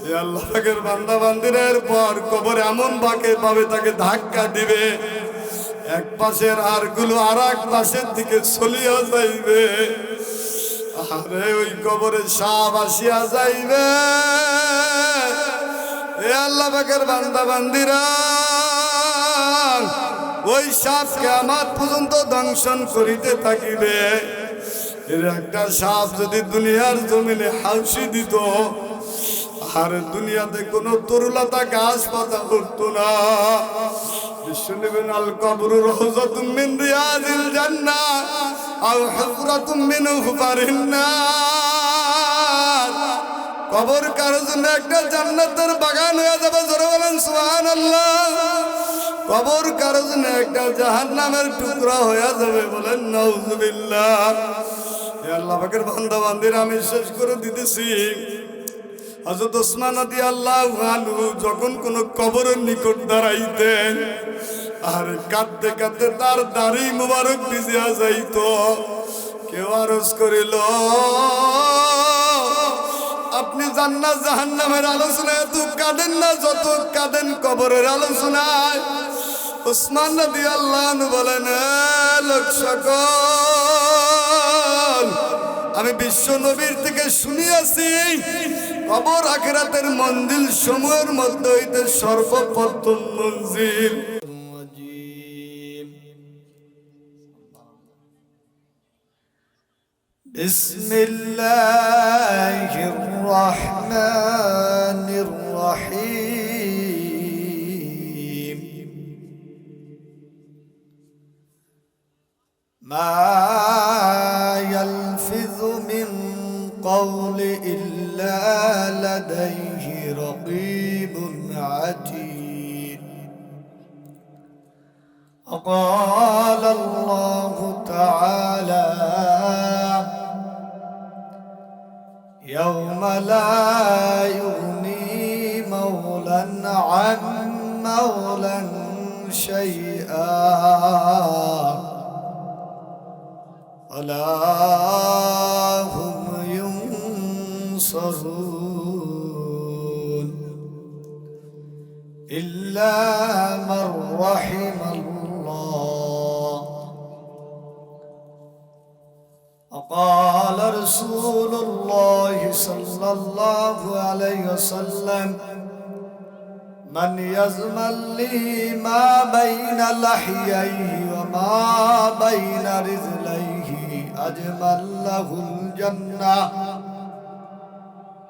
এ আল্লাহ পাকের বান্দা বান্দিরের পর কবর এমন বাঁকে পাবে তাকে ধাক্কা দিবে, এক পাশের হাড়গুলো আর এক পাশের দিকে চলিয়া যাইবে। আরে ওই কবরে সাপ আসিয়া যাইবে। এ আল্লাহ পাকের বান্দা বান্দিরা, ওই সাপ কিয়ামত পর্যন্ত দংশন করিতে থাকিবে। এর একটা সাপ যদি দুনিয়ার জমিনে হাউসি দিত, আর দুনিয়াতে কোনো তরুলতা গাছ পাতা উঠতো না। বিশ্বনবী আল কবরু রাউযাতুম মিন রিয়াদিল জান্নাহ আও হুফরাতুম মিন হুফারিন নার। কবর কারো জন্য একটা জান্নাতের বাগান হয়ে যাবে, জোরে বলেন সুবহানাল্লাহ। কবর কারো জন্য একটা জাহান্নামের টুকরা হয়ে যাবে, বলেন নাউযুবিল্লাহ। হে আল্লাহ পাকের বান্দা বান্দিরা, আমি শেষ করে দিতেছি। হযরত ওসমান রাদিয়াল্লাহু আনহু যখন কোন কবরের নিকট দাঁড়াইতেন, আর কাঁদতে কাঁদতে তার দাড়ি মুবারক ভিজিয়া যাইত। কেউ আরজ করিল, আপনি জান্নাত জাহান্নামের আলোচনায় এত কাঁদেন না যত কাঁদেন কবরের আলোচনায়। ওসমান রাদিয়াল্লাহু আনহু বলেন, লোক সকল, আমি বিশ্ব নবীর থেকে শুনিয়াছি কবর আখিরাতের মঞ্জিল সমূহের মধ্যে হইতে সর্বপ্রথম মঞ্জিল। বিসমিল্লাহির রহমানির রহিম। মা ইয়ালফিযু মিন কওলি ইল্লা লাদাইহি রাকীবুন আতীদ। قال الله تعالى يوم لا يغني مولى عن مولى شيئا ولا هم ينصرون إلا من رحم الله. وقال رسول الله صلى الله عليه وسلم من يزمن لي ما بين لحييه وما بين رجليه أجمل له الجنة.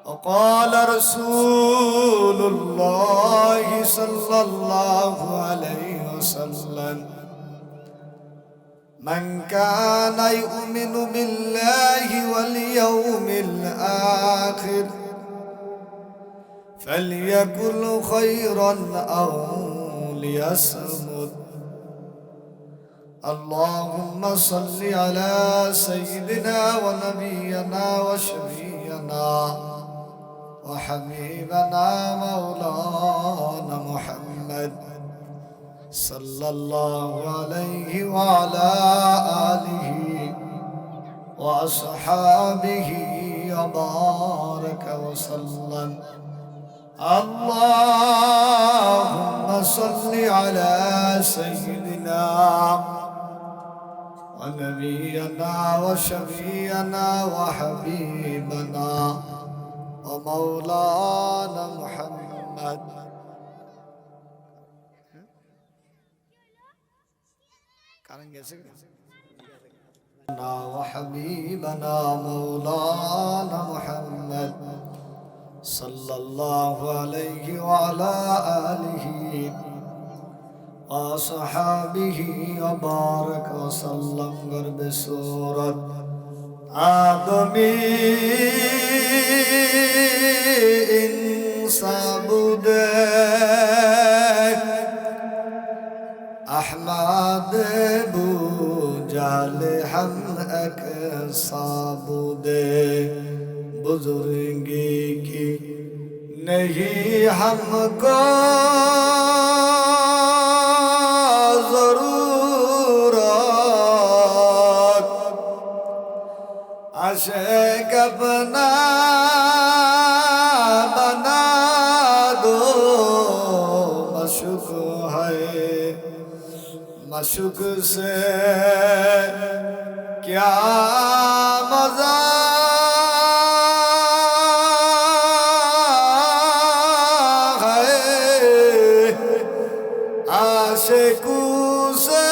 وقال رسول الله صلى الله عليه وسلم من كان يؤمن بالله واليوم الآخر فليقل خيرا أو ليصمت. اللهم صل على سيدنا ونبينا وشفيعنا وحبيبنا مولانا محمد صلى الله عليه وعلى آله وأصحابه وبارك وسلم. اللهم صل على سيدنا ونبينا وشفيعنا وحبيبنا ومولانا محمد وحبيبنا مولانا محمد صلى الله عليه وعلى آله وصحابه وبارك وسلم. قرب سورة آدمی انصابود احمد بو جال ہم ایک صابود بزرگی کی نہیں ہم کو ضرورت عاشق اپنا بنا मशुक से क्या मजा है आशिकू से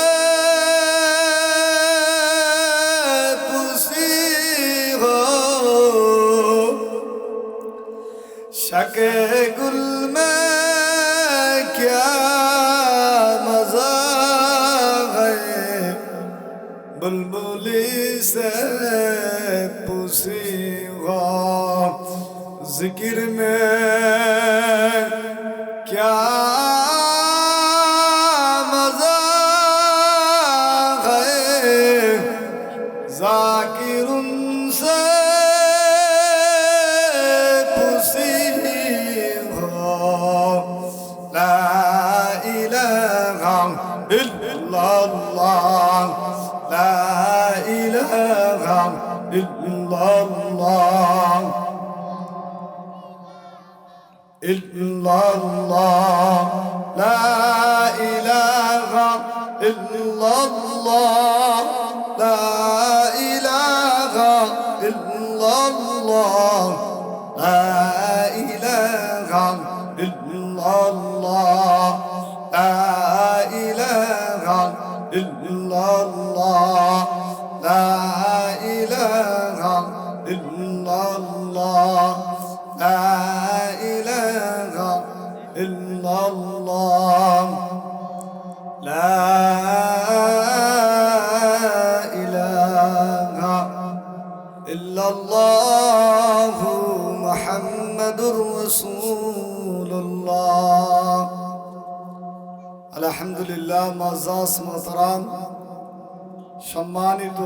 पुसी हो शके गुल में क्या मजा है बुलबुली से पुसी हो जिक्र में क्या मजा है जाकिरुन से पुसी हो ला इलाहा इल्लल्लाह ला इलाहा इल्लल्लाह इल्लल्लाह ला इलाहा इल्लल्लाह ला इलाहा इल्लल्लाह ला इलाहा इल्लल्लाह ला इलाहा इल्लल्लाह ला इलाहा इल्लल्लाह ला इलाहा इल्लल्लाह ला इलाहा इल्लल्लाह मुहम्मदुर रसूलुल्लाह। আলহামদুলিল্লাহ। মুআজ্জাজ মোহতারাম, সম্মানিত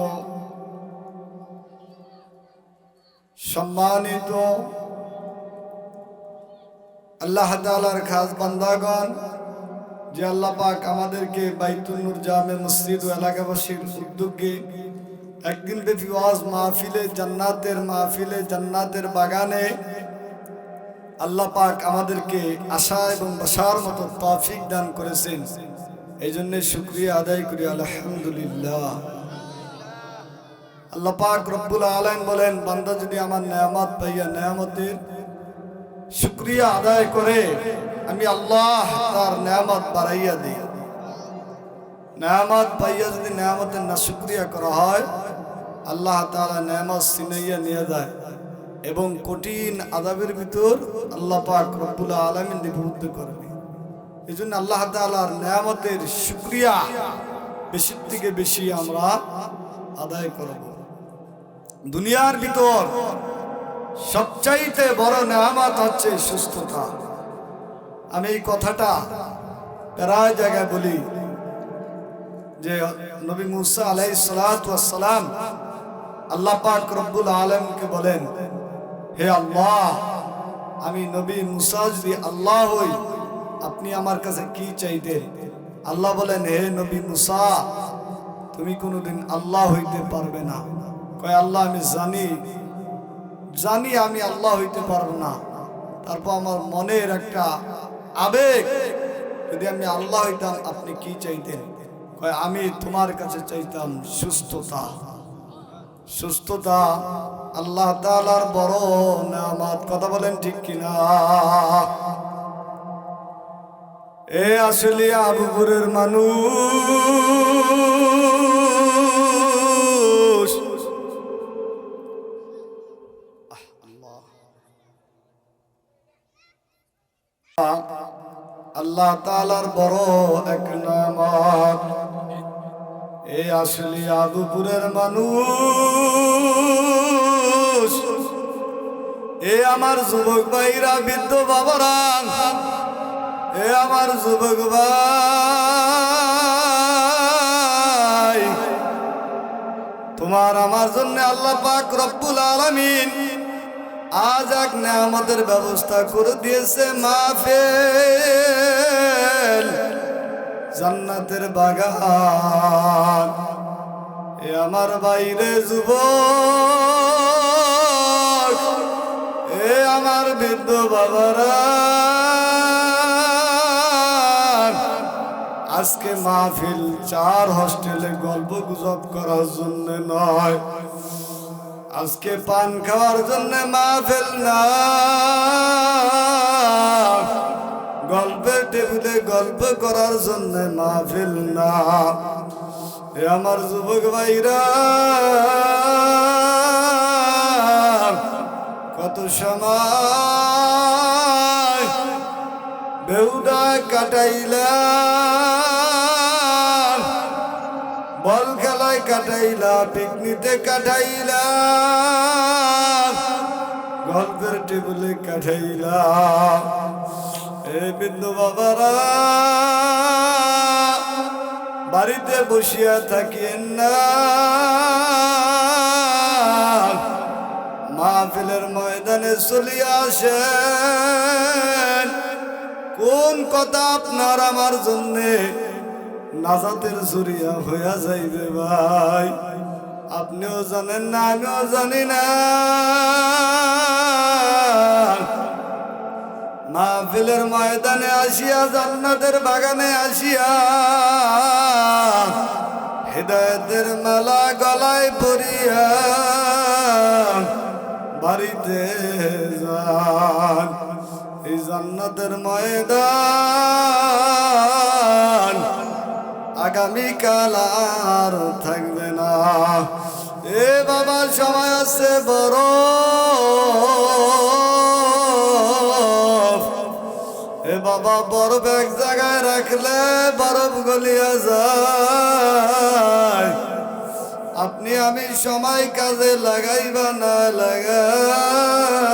আল্লাহ তাআলার খাস বান্দাগণ, যে আল্লাহ পাক আমাদেরকে বাইতুল নূর জামে মসজিদ ও এলাকাবাসীর উদ্যোগে একদিন ব্যাপী ওয়াজ মাহফিলে জান্নাতের বাগানে আল্লাহ পাক আমাদেরকে আশা এবং বসার মতো তৌফিক দান করেছেন। এই জন্য শুকরিয়া আদায় করি আলহামদুলিল্লাহ। আল্লাহ পাক রব্বুল আলামিন বলেন, বান্দা যদি আমার নেয়ামত পাইয়া নেয়ামতের শুকরিয়া আদায় করে আমি আল্লাহ তার নেয়ামত বাড়াইয়া দিই। নেয়ামত পাইয়া যদি নেয়ামতের না শুকরিয়া করা হয়, আল্লাহ তাআলা নেয়ামত ছিনাইয়া নিয়ে যায় এবং কঠিন আযাবের ভিতর আল্লাহ পাক রব্বুল আলামিন নিবদ্ধ করবে। এই জন্য আল্লাহ তাআলার নেয়ামতের শুকরিয়া বেশি থেকে বেশি আমরা আদায় করব। দুনিয়ার ভিতর সবচাইতে বড় নেয়ামত হচ্ছে সুস্থতা। আমি এই কথাটা প্রায় জায়গায় বলি যে নবী মুসা আলাইহিস সালাতু ওয়াস সালাম আল্লাহ পাক রব্বুল আলামিনকে বলেন, হে আল্লাহ, আমি নবী মুসা যদি আল্লাহ হই আপনি আমার কাছে কি চাইতেন? আল্লাহ বলেন, হে নবী মুসা, তুমি কোনোদিন আল্লাহ হইতে পারবে না। কয় আল্লাহ, আমি জানি আমি আল্লাহ হইতে পারবো না, তারপর আমার মনের একটা আবেগ, যদি আমি আল্লাহ হইতাম আপনি কি চাইতেন? কয় আমি তোমার কাছে চাইতাম সুস্থতা। আল্লাহ তাআলার বড় নেয়ামত। কথা বলেন ঠিক কিনা? এ আসলে আবুপুরের মানুষ, আল্লাহ তাআলার বড় এক নেয়ামত। এ আসলে আবুপুরের মানুষ, এ আমার যুবক ভাইরা, বৃদ্ধ বাবারা, এ আমার যুবক ভাই, তোমার আমার জন্য আল্লাহ পাক রব্বুল আলামিন আজ এক নেয়ামতের ব্যবস্থা করে দিয়েছে। মাহফিল, জান্নাতের বাগান। এ আমার বাইরে যুবক, এ আমার বৃদ্ধ বাবারা, আজকে মাহফিল চার হোস্টেলে গল্প গুজব করার জন্য নয়, আজকে পান খাওয়ার জন্য মাহফিল না, গল্পের টেবিলে গল্প করার জন্য মাহফিল না। এ আমার যুবক ভাইরা, কত সময় বেহুদা কাটাইলাম, বল খেলায় কাটাইলাম, পিকনিকে কাটাইলাম, গল্পের টেবিলে কাটাইলাম। এ বিন্দু বাবারা, বাড়িতে বসিয়া থাকিয়েন না, মাহফিলের ময়দানে চলিয়া আসেন। কোন কথা আপনার আমার জন্যে নাজাতের জরিয়া হইয়া যাইবে ভাই, আপনিও জানেন না, আমিও জানি না। মাহফিলের ময়দানে আসিয়া, জান্নাতের বাগানে আসিয়া, হিদায়াতের মালা গলায় পরিয়া বাড়িতে যান। এই জান্নাতের ময়দান আগামীকাল আর থাকবে না। এ বাবা, সময় আছে বড়, এ বাবা, বরফ এক জায়গায় রাখলে বরফ গলিয়া যায়। আপনি আমি সময় কাজে লাগাই বা না লাগাই,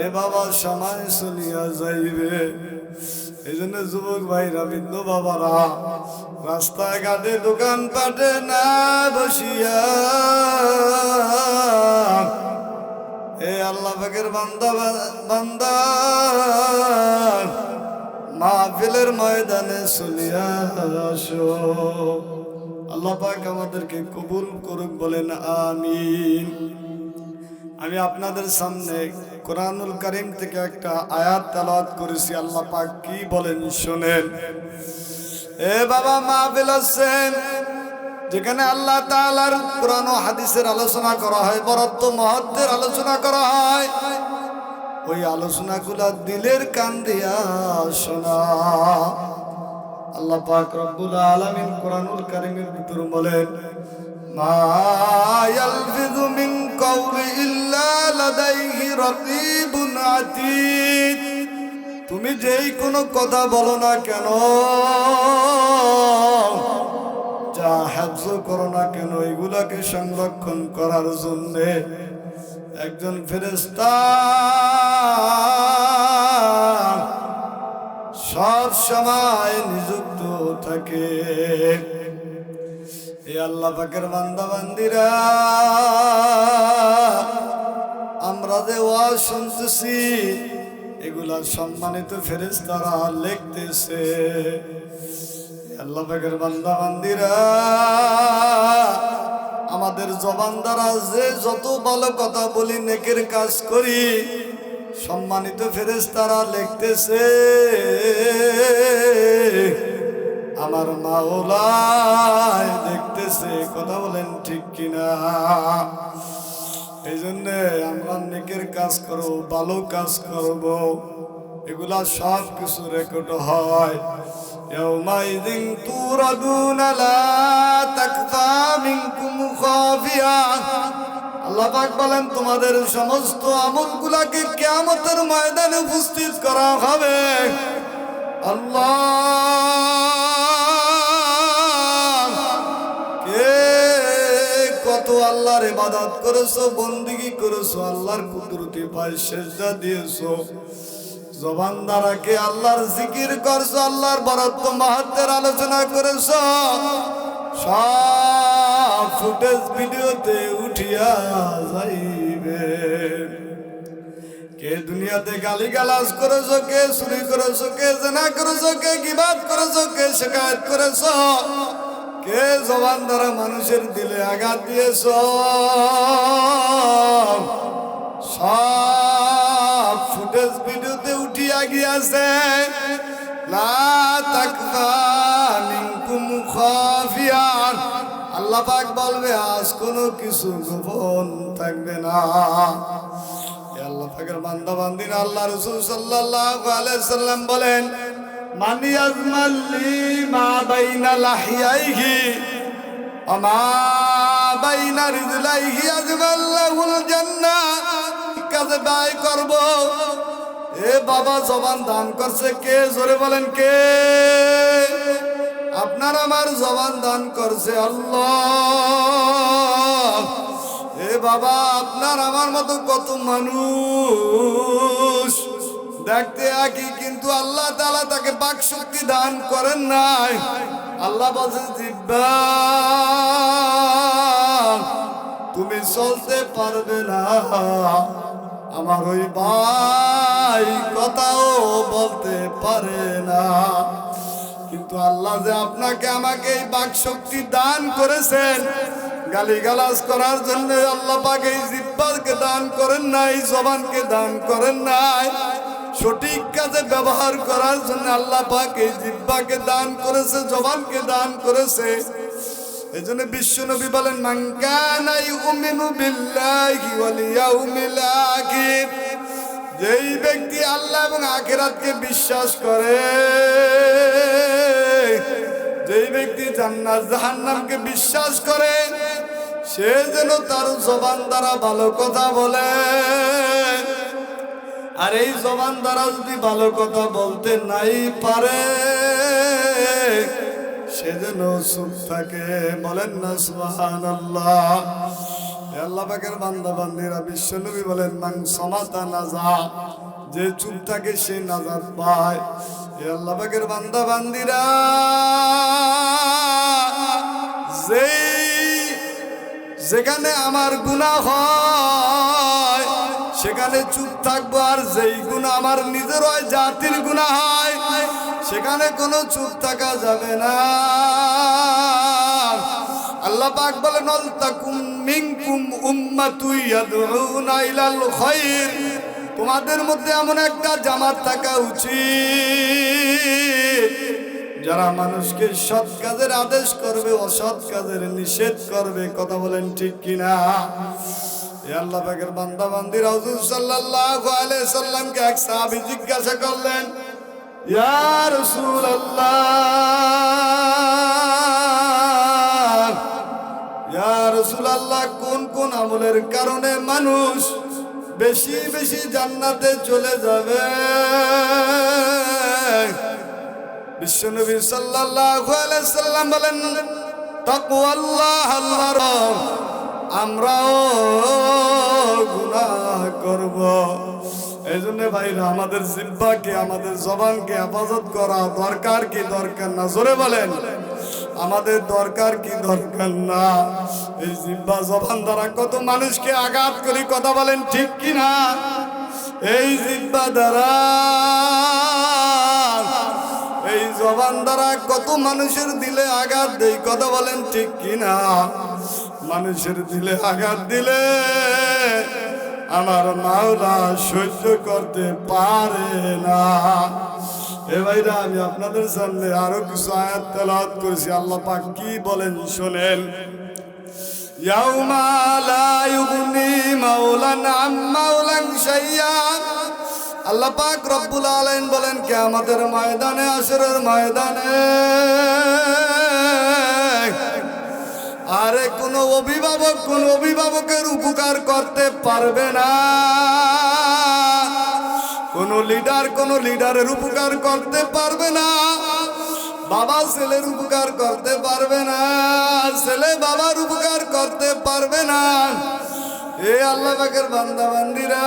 এ বাবা সময় চলিয়া যাইবে। এই জন্য যুবক ভাইরা, বৃদ্ধ বাবারা, রাস্তাঘাটে দোকান পাটে না বসিয়া, এ আল্লাহ পাকের বান্দা মাহফিলের ময়দানে চলিয়া আসো। আল্লাহ পাক আমাদেরকে কবুল করুক, বলেন আমিন। আমি আপনাদের সামনে কোরআনুল কারীম থেকে একটা আয়াত তেলাওয়াত করেছি। আল্লাহ পাক কি বলেন শুনেন। এ বাবা, মাহফিল আছেন যেখানে আল্লাহ তাআলার কোরআন ও হাদিসের আলোচনা করা হয়, বরত্ব মহত্বের আলোচনা করা হয়, ওই আলোচনাগুলা দিলের কান দিয়া শোনা। আল্লাহ পাক রব্বুল আলামিন কোরআনুল কারীমের ভিতর বলেন, মা ইয়ালফিযু মিন কাওলি ইল্লা লাদাইহি রাকীবুন আতীদ। তুমি যেই কোনো কথা বলো না কেন, যা হিফজ করো না কেন, এগুলাকে সংরক্ষণ করার জন্য একজন ফেরেশতা সব সময় নিযুক্ত থাকে। এ আল্লাহ পাকের বান্দা বান্দিরা, আমরা যে ওয়াজ শুনতেছি, এগুলা সম্মানিত ফেরেশতারা লিখতেছে। আল্লাহ পাকের বান্দা বান্দিরা, আমাদের জবান দ্বারা যে যত ভালো কথা বলি, নেকের কাজ করি, সম্মানিত ফেরেশতারা লিখতেছে। আমার মাওলাই দেখতেছে। কথা বলেন ঠিক কিনা? এই জন্য আমরা নেকের কাজ করব, ভালো কাজ করব, এগুলা সব কিছু রেকর্ড হয়। ইয়াউমাইযিন তুরাদুনা লা তাকফা মিনকুম খাফিয়া। আল্লাহ পাক বলেন, তোমাদের সমস্ত আমলগুলাকে কিয়ামতের ময়দানে উপস্থিত করা হবে। আল্লাহ, কে কত আল্লাহর ইবাদত করেছো, বন্দেগী করেছো, আল্লাহর কুদরতি পায়ে সেজদা দিয়েছো, জবান দ্বারা কে আল্লাহর জিকির করছো, আল্লাহর বরত্ব মাহাত্মের আলোচনা করেছো, সব ফুটেজ ভিডিওতে উঠিয়া যাইবে। কে দুনিয়াতে গালিগালাজ করেছো, কে চুরি করেছো, কে জেনা করেছো, কে গীবাত করেছো, কে শিকায়ত করেছো, কে জবান দ্বারা মানুষের দিলে আঘাত দিয়েছো, সব ফুটেজ ভিডিওতে উঠিয়া গিয়াছে। লা তাকফা মিনকুম খাফিয়ান, আল্লাহ পাক বলবে আজ কোনো কিছু গোপন থাকবে না। আল্লাহ পাকের বান্দা বান্দিরা আল্লাহ রাসূল সাল্লাল্লাহু আলাইহি সাল্লাম বলেন, মান ইয়াজমালি মা বাইনা লাহিয়াইহি ওয়া মা বাইনা রিজলাইহি আজমাল্লাহুল জান্নাহ, কাজে ব্যয় করব। এ বাবা জবান দান করছে কে? জোরে বলেন কে? আপনার আমার জবান দান করছে আল্লাহ। এ বাবা আপনার আমার মতো কত মানুষ দেখতে একই, কিন্তু আল্লাহ তাআলা তাকে বাক শক্তি দান করেন নাই। আল্লাহ বলেন জিহ্বা তুমি চলতে পারবে না, আমার ওই ভাই কথাও বলতে পারে না। কিন্তু আল্লাহ যে আপনাকে আমাকে এই বাক শক্তি দান করেছেন, গালিগালাজ করার জন্য আল্লাহ পাক এই জিহ্বাকে দান করেন নাই, জবানকে দান করেন নাই। সঠিক কাজে ব্যবহার করার জন্য আল্লাহ পাক এই জিহ্বাকে দান করেছে, জবানকে দান করেছে। এই জন্য বিশ্ব নবী বলেন, মান কানা ইউমিনু বিল্লাহি ওয়াল ইয়াউমিল আখির, যেই ব্যক্তি আল্লাহ এবং আখিরাতকে বিশ্বাস করে, যেই ব্যক্তি জান্নাত জাহান্নামকে বিশ্বাস করে, সে যেন তার জবান দ্বারা ভালো কথা বলে। আর এই জবান দ্বারা যদি ভালো কথা বলতে নাই পারে, সে যেন চুপ থাকে। বলেন না সুবহানাল্লাহ। আল্লাহ পাকের বান্দা বান্দিরা বিশ্ব নবী বলেন, মান সামাতা নাজা, যে চুপ থাকে সে নাজাত পায়। আল্লাহ পাকের বান্দা বান্দিরা যেখানে আমার গুনাহ হয় সেখানে চুপ থাকবো, আর যেই গুনাহ আমার নিজের হয়, জাতির গুনাহ হয়, সেখানে কোনো চুপ থাকা যাবে না। আল্লাহ পাক বলেন, আল তাকুম মিনকুম উম্মাতুন ইয়াদউনা ইলাল খায়র, তোমাদের মধ্যে এমন একটা জামাত থাকা উচিত যারা মানুষকে সৎ কাজের আদেশ করবে, অসৎ কাজের নিষেধ করবে। কথা বলেন ঠিক কিনা? আল্লাহ পাকের বান্দা বান্দিরা হুজুর সাল্লাল্লাহু আলাইহি সাল্লামকে এক সাহাবী জিজ্ঞাসা করলেন, ইয়া রাসূলুল্লাহ, ইয়া রাসূলুল্লাহ, কোন কোন আমলের কারণে মানুষ বেশি বেশি জান্নাতে চলে যাবে? বিশ্বনবী সাল্লাল্লাহু আলাইহি সাল্লাম বলেন, তাকওয়াল্লাহ, আল্লাহর আমরাও গুনাহ করব। এই জন্য ভাইরা আমাদের জিহ্বাকে, আমাদের জবানকে হেফাজত করা দরকার কি দরকার না? জোরে বলেন, আমাদের দরকার কি দরকার না? এই জিহ্বা জবান দ্বারা কত মানুষকে আঘাত করি। কথা বলেন ঠিক কিনা? এই জিহ্বা দ্বারা, এই জবান দ্বারা কত মানুষের দিলে আঘাত দেই। কথা বলেন ঠিক কিনা? মানুষের দিলে আঘাত দিলে আমার মাওলা সহ্য করতে পারে না। এ ভাইরা, আমি আপনাদের সামনে আরো কিছু আয়াত তেলাওয়াত করেছি। আল্লাহ পাক কি বলেন শোনেন, ইয়াউমা লা ইউগনি মাওলান আম মাওলান শাইয়া। আল্লাহ পাক রব্বুল আলামিন বলেন, কিয়ামতের ময়দানে, হাশরের ময়দানে আরে কোন অভিভাবক কোন অভিভাবকের উপকার করতে পারবে না, কোন লিডারের উপকার করতে পারবে না, বাবা ছেলের উপকার করতে পারবে না, ছেলে বাবার উপকার করতে পারবে না। এ আল্লাহ পাকের বান্দা বান্দিরা,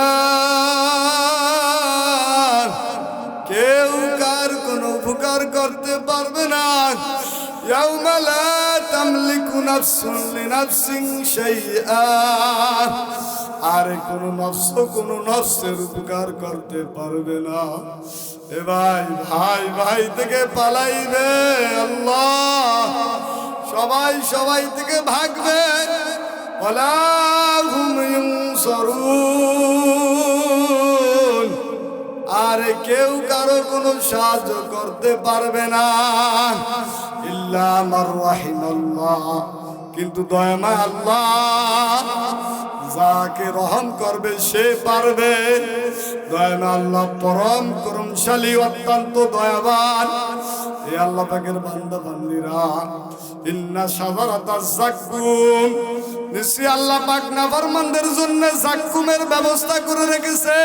কেউ কার কোনো উপকার করতে পারবে না। ইয়াউমা লা তামলিকু নাফসুন লিনাফসিন শাইআ, আর কোনো নফসের উপকার করতে পারবে না। এ ভাই ভাই থেকে পালাইবে, আল্লাহ সবাই থেকে ভাগবে। ওয়ালা হুম ইউনসারুন, আর কেউ কারো কোনো সাহায্য করতে পারবে না ইল্লা মার রাহিমাল্লাহ। কিন্তু দয়াময় আল্লাহ যাকে রহম করবে সে পারবে। দয়াময় আল্লাহ পরম করুণশালী, অত্যন্ত দয়াবান। এ আল্লাহ পাকের বান্দা বান্দীরা, ইন্না শাজারাতাজ যাক্কুম, নিশ্চয়ই আল্লাহ পাক নাফরমানদের জন্য যাক্কুমের ব্যবস্থা করে রেখেছে।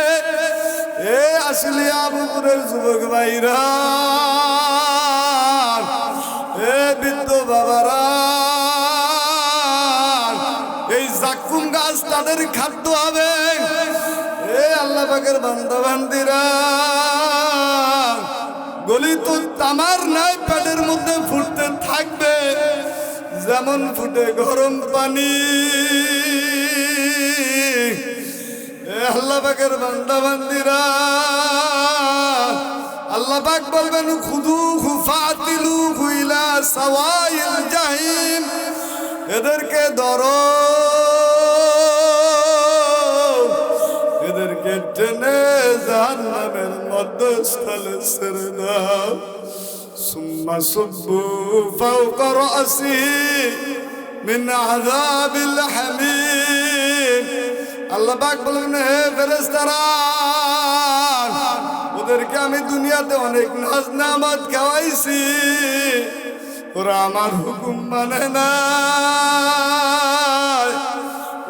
এ আসলে আবুপুরের যুবক ভাইরা, এ বৃদ্ধ বাবারা, এই যাক্কুম গাছ তাদের খাদ্য হবে। এ আল্লাহ পাকের বান্দা বান্দীরা, গলিত তামার নাই পেটের মধ্যে ফুটতে থাকবে, যেমন ফুটে গরম পানি। আল্লাহ পাকের বান্দা বান্দিরা, আল্লাহ পাক বলবেন খুদু ফাতিলু ইলা সাওয়াইল জাহিম, এদেরকে ধরো, এদেরকে টেনে জাহান্নামের মধ্যস্থলে ছেড়ে দাও। সুম্মা সুব্বু ফাওকা রাসি মিন আযাবিল হামিম। আল্লাহ পাক বলেন, হে ফেরেশতারা, ওদেরকে আমি দুনিয়াতে অনেক নাজ নেয়ামত খাওয়াইছি, ওরা আমার হুকুম মানে না,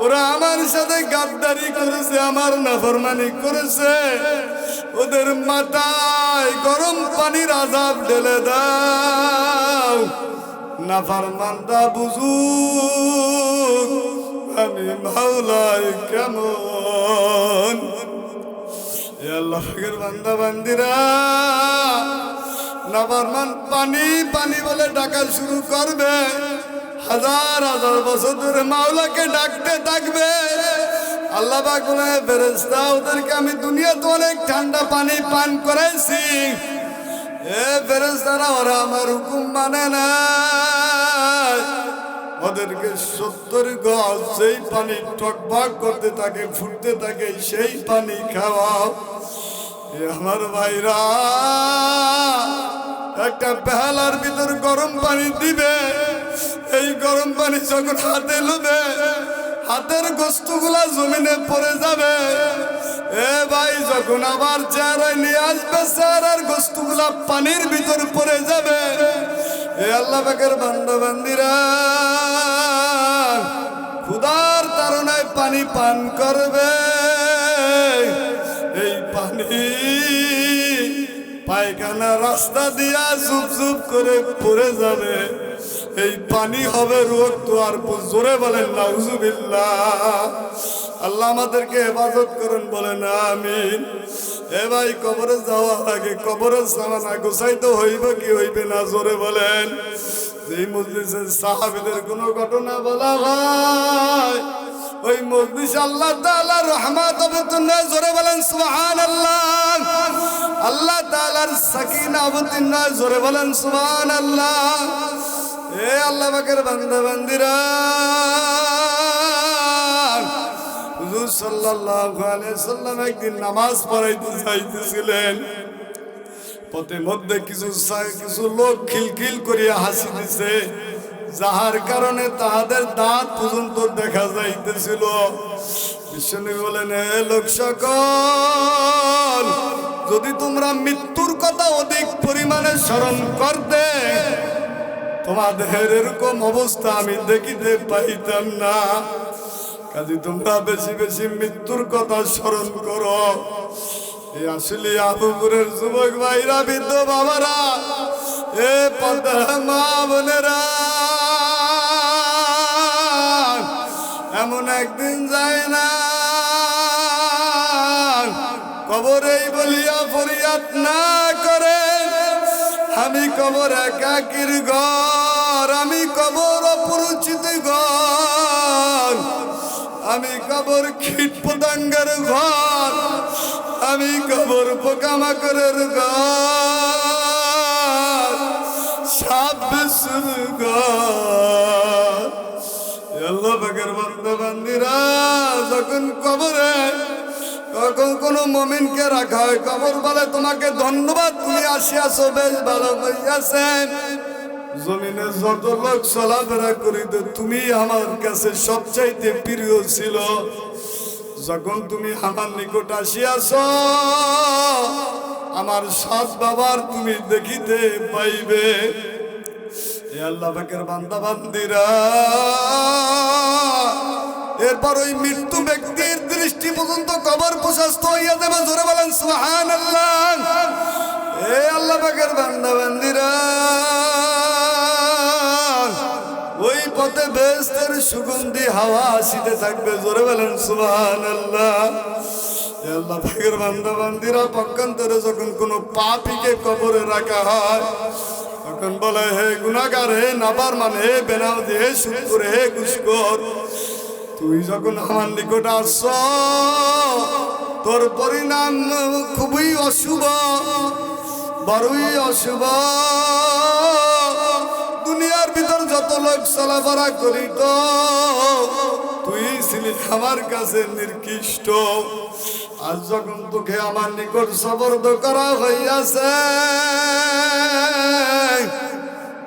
ওরা আমার সাথে গাদ্দারি করেছে, আমার নাফরমানি করেছে। ওদের মাথায় গরম পানির আযাব ঢেলে দাও। নাফরমানরা বুঝুক আমি মাওলাই কেমন। এ আল্লাহ পাকের বান্দা বান্দিরা, নাফরমান পানি পানি বলে ডাকা শুরু করবে। হাজার হাজার বছর ধরে মাওলাকে ডাকতে থাকবে। আল্লাহ পাক বলে, ফেরেশতা, ওদেরকে আমি দুনিয়াতে অনেক ঠান্ডা পানি পান করাইছি। এ ফেরেশতারা, ওরা আমার হুকুম মানে না, ওদেরকে 70 গজ সেই পানি টকবক করতে থাকে, ফুটতে থাকে, সেই পানি খাওয়াও। এ আমার ভাইরা, একটা পেহালার ভিতর গরম পানি দিবে। এই গরম পানি যখন হাতে লুবে, হাতের গোস্তগুলা জমিনে পড়ে যাবে। এ ভাই, যখন আবার চেহারায় নিয়ে আসবে, চেহারার গোস্তগুলা পানির ভিতর পড়ে যাবে। এ আল্লাহ পাকের বান্দা বান্দিরা, ক্ষুধার তাড়নায় পানি পান করবে। এই পানি পায়খানা রাস্তা দিয়া চুপ চুপ করে পড়ে যাবে। এই পানি হবে রক্ত। আর জোরে বলেন নাউজুবিল্লাহ। আল্লাহ আমাদেরকে হেফাজত করুন, বলেন আমিন। এ ভাই, কবরে যাওয়ার আগে কবরের সামানা গোছাইতে হইবে কি হইবে না, জোরে বলেন। এই মজলিসের সাহাবীদের কোনো ঘটনা বলা হয়, ওই মজলিস আল্লাহ তাআলার রহমত অবতীর্ণ, জোরে বলেন সুবহানাল্লাহ। আল্লাহ তাআলার সাকিনা অবতীর্ণ, জোরে বলেন সুবহানাল্লাহ। এ আল্লাহ পাকের বান্দা বান্দিরা, হুজুর সাল্লাল্লাহু আলাইহি সাল্লাম একদিন নামাজ পড়াইতে যাইতেছিলেন। পথে মধ্যে কিছু লোক খিলখিল করিয়া হাসি দিছে, যাহার কারণে তাহাদের দাঁত পর্যন্ত দেখা যাইতেছিল। বিশ্বনবী বলেন, হে লোক সকল, যদি তোমরা মৃত্যুর কথা অধিক পরিমাণে স্মরণ করতে, তোমাদের এরকম অবস্থা আমি দেখিতে পাইতাম না। কাজে তোমরা বেশি বেশি মৃত্যুর কথা স্মরণ করো। এই আসলে আবুপুরের যুবক ভাইরা, বৃদ্ধ বাবারা, এ পর্দা মা বোনেরা, এমন একদিন যায় না কবরেই বলিয়া ফরিয়াদ না করে, আমি কবর একাকির ঘর, আমি কবর অপরিচিত ঘর, আমি কবর কীট পতঙ্গের ঘর, আমি কবর পোকামাকড়ের ঘর, সাপ বিচ্ছুর ঘর। আল্লাহ পাকের বান্দা বান্দিরা, যখন কবরে যখন কোনো মুমিনকে রাখা হয় কবর বলে তোমাকে ধন্যবাদ, তুমি আসিয়াছো, বেশ ভালো হইয়াছেন। জমিনে যত লোক চলাফেরা করিত তুমি আমার কাছে সবচাইতে প্রিয় ছিল। যখন তুমি আমার নিকট আসিয়াছ আমার সৎ বাবার তুমি দেখিতে পাইবে। এ আল্লাহ পাকের বান্দা বান্দিরা, এরপর ওই মৃত্যু ব্যক্তির দৃষ্টি পর্যন্ত কবর প্রশস্ত হইয়া যাবে। জোরে বলেন সুবহানাল্লাহ। এ আল্লাহ পাকের বান্দা বান্দিরা, ওই পথে বেহেশতের সুগন্ধি হাওয়া আসিতে থাকবে। জোরে বলেন সুবহানাল্লাহ। এ আল্লাহ পাকের বান্দা বান্দিরা, পক্ষান্তরে যখন কোনো পাপীকে কবরে রাখা হয় তখন বলে হে গুনাহগার, হে নাফরমান, হে বেনামাজি, হে সুদখোর, হে ঘুষখোর, তুই যখন আমার নিকট আসছ তোর পরিণাম খুবই অশুভ, বড়ই অশুভ। দুনিয়ার ভিতর যত লোক চলাফেরা করিত তুই ছিলি আমার কাছে নির্কৃষ্ট। আজ যখন তোকে আমার নিকট সবর্দ করা হইয়াছে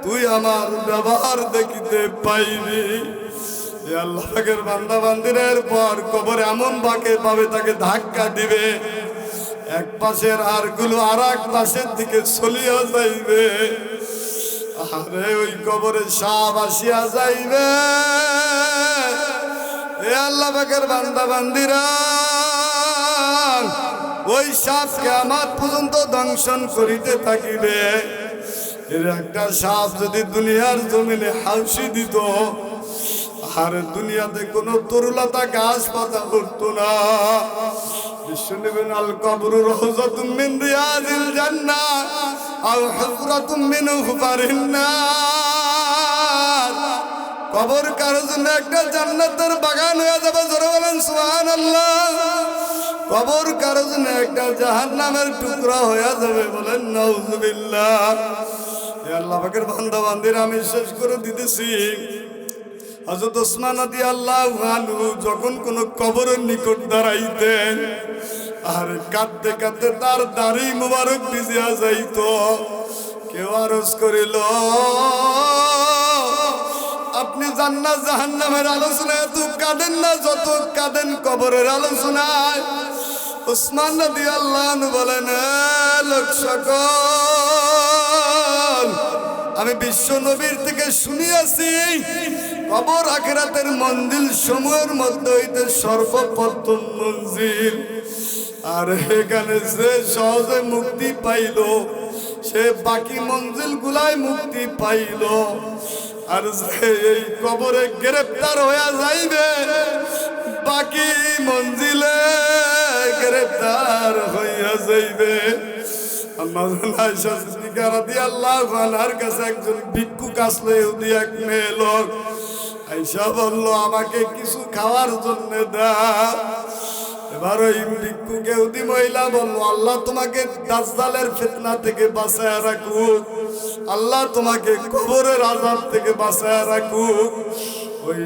তুই আমার ব্যবহার দেখিতে পাইবি। আল্লাহ পাকের বান্দা বান্দিরের পর কবরে এমন বাঁকে পাবে তাকে ধাক্কা দিবে, এক পাশের হাড়গুলো আর এক পাশের দিকে চলিয়া যাইবে। আরে ওই কবরে সাপ আসিয়া যাইবে। এ আল্লাহ পাকের বান্দা বান্দিরা, ওই সাপ কিয়ামত পর্যন্ত দংশন করিতে থাকিবে। এর একটা সাপ যদি দুনিয়ার জমিনে হাউসি দিত আর দুনিয়াতে কোনো তরুলতা গাছ পাতা উঠতো না। বিশ্বনবী আল কবরু রাউযাতুম মিন রিয়াজিল জান্নাহ আও হুফরাতুম মিন হুফারিন নার। কবর কারো জন্য একটা জান্নাতের বাগান হয়ে যাবে। জোরে বলেন সুবহানাল্লাহ। কবর কারো জন্য একটা জাহান্নামের টুকরা হয়ে যাবে। বলেন নাউযুবিল্লাহ। এ আল্লাহ পাকের বান্দা বান্দিরা, আমি শেষ করে দিতেছি। হযরত ওসমান রাদিয়াল্লাহু আনহু যখন কোন কবরের নিকট দাঁড়াইতেন আর কাঁদতে কাঁদতে তার দাড়ি মুবারক ভিজিয়া যাইত। কেউ আরজ করিল, আপনি জান্নাত জাহান্নামের আলোচনায় এত কাঁদেন না যত কাঁদেন কবরের আলোচনায়। ওসমান রাদিয়াল্লাহু আনহু বলেন, লোক সকল, আমি বিশ্ব নবীর থেকে শুনিয়াছি কবর আখিরাতের মঞ্জিল সমূহের মধ্যে হইতে সর্বপ্রথম মঞ্জিল। আর এখানে যে সহজে মুক্তি পাইল সে বাকি মঞ্জিল গুলায় মুক্তি পাইল। আর যে এই কবরে গ্রেফতার হইয়া যাইবে বাকি মঞ্জিলে গ্রেফতার হইয়া যাইবে। আল্লাহর কাছে একজন ভিক্ষুক আসলো, ইহুদি এক মেয়ে লোক আইসা বললো, আমাকে কিছু খাওয়ার জন্য দাও। এবার ওই ভিক্ষুক ইহুদি মহিলা বললো, আল্লাহ তোমাকে দাজ্জালের ফিতনা থেকে বাঁচায় রাখুক, আল্লাহ তোমাকে কবরের আযাব থেকে বাঁচায় রাখুক। ওই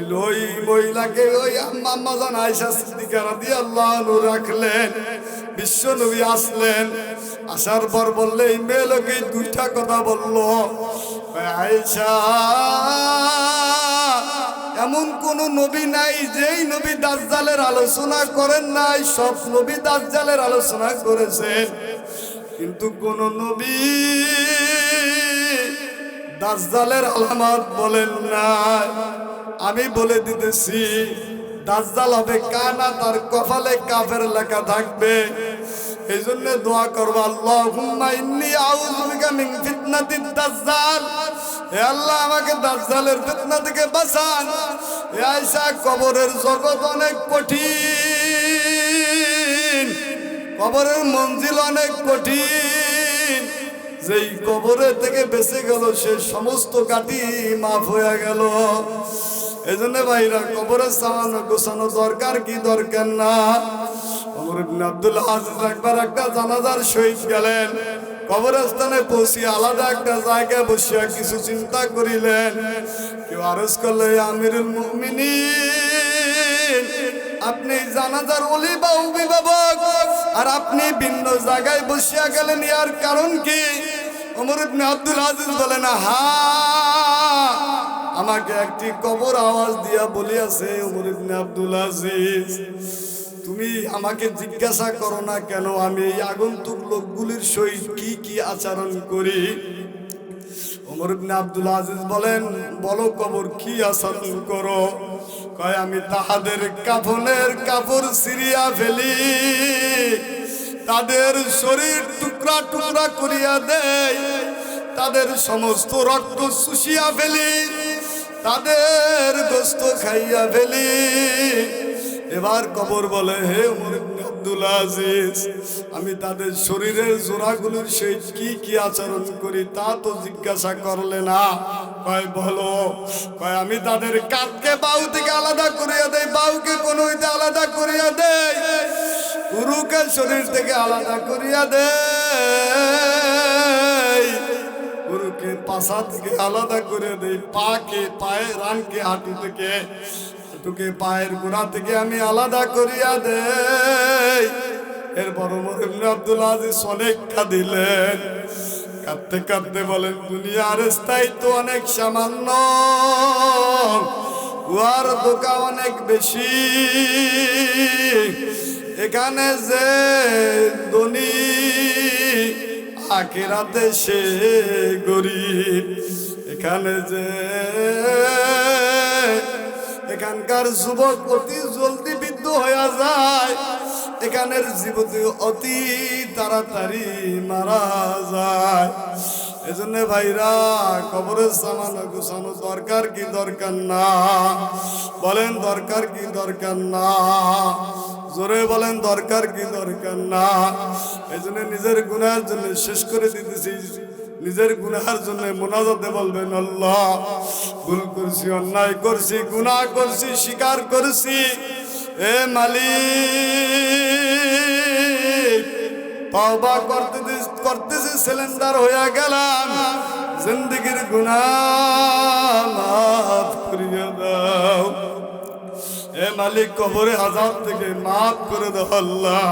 মহিলাকে ওই আম্মা জান আয়েশা সিদ্দিকা রাদিয়াল্লাহু আনহা রাখলেন। বিশ্ব নবী আসলেন, আসার পর বললে এই মেয়ে লোকে দুইটা কথা বললো, আয়েশা এমন কোন নবী নাই যেই নবী দাজ্জালের আলোচনা করেন নাই, সব নবী দাজ্জালের আলোচনা করেছেন, কিন্তু কোন নবী দাজ্জালের আলামত বলেন নাই। আমি বলে দিতেছি, দাজ্জাল হবে কানা, তার কপালে কাফের লেখা থাকবে। এই জন্য দোয়া করবো, আল্লাহুম্মা ইন্নী আউযু বিকা মিন ফিতনাতিদ দাজ্জাল। হে আল্লাহ, আমাকে দাজ্জালের ফিতনা থেকে বাঁচান। হে আয়েশা, কবরের জগৎ অনেক কঠিন, কবরের মঞ্জিল অনেক কঠিন। যেই কবরে থেকে বেঁচে গেল সে সমস্ত কাটি মাফ হয়ে গেল। এই জন্য ভাইরা, কবরের সামান্য গোছানো দরকার কি দরকার না। ওমর ইবনে আব্দুল আজিজ একবার একটা জানাজার শহীদ গেলেন, কবরস্থানে পৌঁছে আলাদা একটা জায়গায় বসিয়া কিছু চিন্তা করিলেন। কেউ আরজ করলে, আমিরুল মুমিনিন আপনি জানাজার ওলি বা অভিভাবক, আর আপনি ভিন্ন জায়গায় বসিয়া গেলেন, ইয়ার কারণ কি? ওমর ইবনে আব্দুল আজিজ বলেন, হা, আমাকে একটি কবর আওয়াজ দিয়া বলিয়াছে, ওমর ইবনে আব্দুল আজিজ তুমি আমাকে জিজ্ঞাসা করো না কেন আমি এই আগন্তুক লোকগুলির সহিত কি কি আচরণ করি। ওমর ইবনে আব্দুল আজিজ বলেন, বলো কবর কি আচরণ করো? কয়, আমি তাহাদের কাফনের কাপড় ছিঁড়িয়া ফেলি, তাদের শরীর টুকরা টুকরা করিয়া দেই, তাদের সমস্ত রক্ত শুষিয়া ফেলি, তাদের গোস্ত খাইয়া ফেলি। এবার কবর বলে, হে ওমর ইবনে আব্দুল আজিজ, আমি তাদের শরীরের জোড়াগুলোর সহিত কি কি আচরণ করি তা তো জিজ্ঞাসা করলে না। কয়, বলো। কয়, আমি তাদের কাঁধকে বাহু থেকে আলাদা করিয়া দেই, বাহুকে কোন হইতে আলাদা করিয়া দেই, পুরুকে শরীর থেকে আলাদা করিয়া দেই, পুরুকে পাছা থেকে আলাদা করে দেই, পাকে পায়ের রানকে হাঁটু থেকে, হাঁটুকে পায়ের গোড়া থেকে আমি আলাদা করিয়া দেই। এরপর ওমর ইবনে আব্দুল আজিজ অনেক কাঁদিলেন, কাঁদতে কাঁদতে বলেন, দুনিয়ার স্থায়িত্ব অনেক সামান্য, উহার ধোঁকা অনেক বেশি। এখানে যে ধনী, আখিরাতে সে গরিব। এখানে যে এখানকার যুবক অতি জলদি বৃদ্ধ হয়ে যায়, এখানের যুবতী অতি তাড়াতাড়ি মারা যায়। এজন্য ভাইরা, কবরের সামানো গুছানো দরকার কি দরকার না? বলেন দরকার কি দরকার না? জোরে বলেন দরকার কি দরকার না? এই জন্য নিজের গুনাহের জন্য শেষ করে দিতেছি, নিজের গুনাহের জন্য মুনাজাতে বলবেন, আল্লাহ ভুল করছি, অন্যায় করছি, গুনাহ করছি, স্বীকার করছি, এ মালিক তওবা করতেছি, সিলিন্ডার হয়ে গেলাম, জিন্দেগীর গুনাহ মাফ করিয়া দাও। এ মালিক কবরে আযাব থেকে মাফ করে দাও আল্লাহ।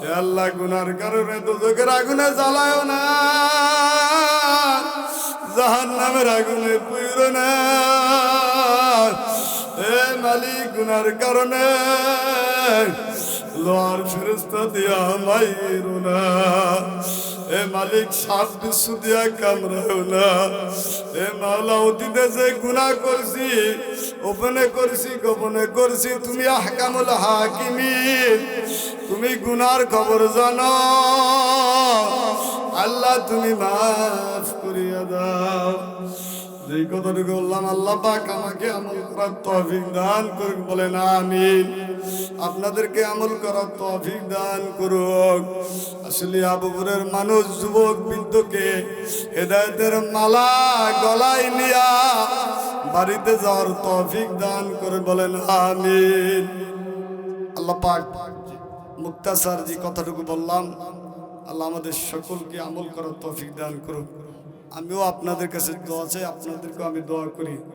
এ আল্লাহ, গুনার কারণে দোজখের আগুনে জ্বালায়ও না, জাহান্নামের আগুনে পুইরো না। এ মালিক, গুনার কারণে লোহার ফেরেশতা দিয়া মাইরো না। এ মালিক, সাপ বিচ্ছু দিয়া কামড়াও না। এ মাওলা, অতীতে যে গুনাহ করছি, ওপেনে করছি, গোপনে করছি, তুমি আহকামুল হাকিমিন, তুমি গুনার খবর জানো। আল্লাহ, তুমি মাফ করিয়া দাও। যেই কথাটুকু বললাম, আল্লাহ পাক আমাকে আমল করার তৌফিক দান করুক, বলেন আমিন। আপনাদেরকে আমল করার তৌফিক দান করুক। আসলে আবুপুরের মানুষ যুবক বৃদ্ধকে হেদায়েতের মালা গলায় নিয়া বাড়িতে যাওয়ার তৌফিক দান করে, বলেন আমিন। আল্লাহ পাক মুক্তাসার যে কথাটুকু বললাম, আল্লাহ আমাদের সকলকে আমল করার তৌফিক দান করুক। আমিও আপনাদের কাছে দোয়া চাই, আপনাদেরকেও আমি দোয়া করি।